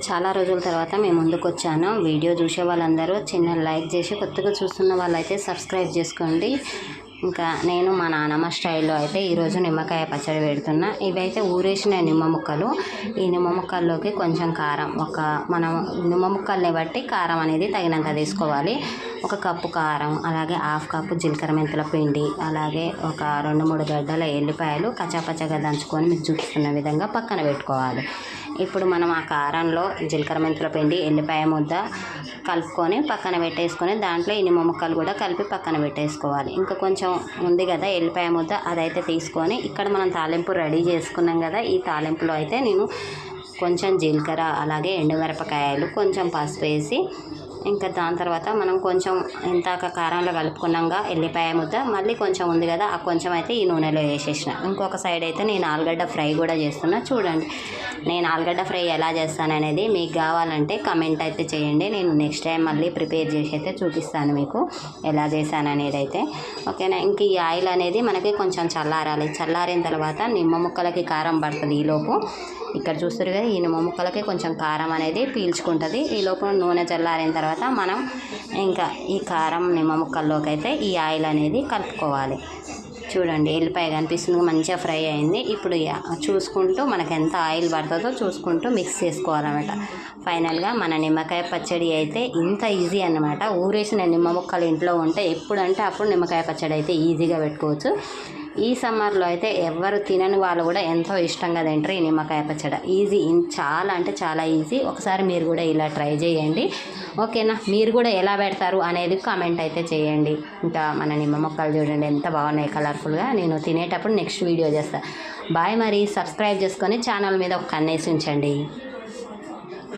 చాలా రోజుల తర్వాత మేము ముందుకు వచ్చాను. వీడియో చూసే వాళ్ళందరూ చిన్న లైక్ చేసి, కొత్తగా చూస్తున్న వాళ్ళైతే సబ్స్క్రైబ్ చేసుకోండి. ఇంకా నేను మా నానమ్మ స్టైల్లో అయితే ఈరోజు నిమ్మకాయ పచ్చడి పెడుతున్నా. ఇవైతే ఊరేసిన నిమ్మ ముక్కలు. ఈ నిమ్మ ముక్కల్లోకి కొంచెం కారం, మనం నిమ్మ ముక్కల్ని బట్టి కారం అనేది తగినంత తీసుకోవాలి. 1 కప్పు కారం, అలాగే 1/2 కప్పు జీలకర్ర మెంతుల పిండి, అలాగే ఒక 2-3 గడ్డల ఎల్లిపాయలు కచ్చాపచ్చగా దంచుకొని మీకు చూపిస్తున్న విధంగా పక్కన పెట్టుకోవాలి. ఇప్పుడు మనం ఆ కారంలో జీలకర్ర మెంతుల పిండి, ఎల్లిపాయ ముద్ద కలుపుకొని పక్కన పెట్టేసుకొని దాంట్లో ఈ నిమ్మ ముక్కలు కూడా కలిపి పక్కన పెట్టేసుకోవాలి. ఇంకా కొంచెం ఉంది కదా ఎల్లిపాయ ముద్ద, అదైతే తీసుకొని ఇక్కడ మనం తాలింపు రెడీ చేసుకున్నాం కదా. ఈ తాలింపులో అయితే నేను కొంచెం జీలకర్ర, అలాగే ఎండుమిరపకాయలు, కొంచెం పసుపు వేసి, ఇంకా దాని తర్వాత మనం కొంచెం ఇంతాక కారంలో కలుపుకున్నాగా ఎల్లిపాయ ముద్ద మళ్ళీ కొంచెం ఉంది కదా, ఆ కొంచెం అయితే ఈ నూనెలో వేసేసిన. ఇంకొక సైడ్ అయితే నేను ఆలుగడ్డ ఫ్రై కూడా చేస్తున్నా. చూడండి నేను ఆలుగడ్డ ఫ్రై ఎలా చేస్తాననేది మీకు కావాలంటే కమెంట్ అయితే చేయండి. నేను నెక్స్ట్ టైం మళ్ళీ ప్రిపేర్ చేసి అయితే చూపిస్తాను మీకు ఎలా చేశాను అనేది అయితే. ఓకేనా. ఇంక ఈ ఆయిల్ అనేది మనకి కొంచెం చల్లారాలి. చల్లారిన తర్వాత నిమ్మ ముక్కలకి కారం పడుతుంది. ఈలోపు ఇక్కడ చూస్తారు కదా, ఈ నిమ్మ ముక్కలకి కొంచెం కారం అనేది పీల్చుకుంటుంది. ఈలోపు నూనె చల్లారిన తర్వాత మనం ఇంకా ఈ కారం నిమ్మ ముక్కల్లోకి అయితే ఈ ఆయిల్ అనేది కలుపుకోవాలి. చూడండి ఎల్లిపాయ కనిపిస్తుంది, మంచిగా ఫ్రై అయింది. ఇప్పుడు చూసుకుంటూ మనకు ఎంత ఆయిల్ పడుతుందో చూసుకుంటూ మిక్స్ చేసుకోవాలన్నమాట. ఫైనల్గా మన నిమ్మకాయ పచ్చడి అయితే ఇంత ఈజీ అన్నమాట. ఊరేసిన నిమ్మ ముక్కలు ఇంట్లో ఉంటే ఎప్పుడంటే అప్పుడు నిమ్మకాయ పచ్చడి అయితే ఈజీగా పెట్టుకోవచ్చు. ఈ సమ్మర్లో అయితే ఎవరు తినని వాళ్ళు కూడా ఎంతో ఇష్టంగా తింటారు ఈ నిమ్మకాయ పచ్చడి. ఈజీ, చాలా అంటే చాలా ఈజీ. ఒకసారి మీరు కూడా ఇలా ట్రై చేయండి. ఓకేనా. మీరు కూడా ఎలా పెడతారు అనేది కామెంట్ అయితే చేయండి. ఇంకా మన నిమ్మ మొక్కలు చూడండి ఎంత బాగున్నాయి కలర్ఫుల్గా. నేను తినేటప్పుడు నెక్స్ట్ వీడియో చేస్తాను. బాయ్. మరి సబ్స్క్రైబ్ చేసుకొని ఛానల్ మీద ఒక కన్నేసి ఉంచండి.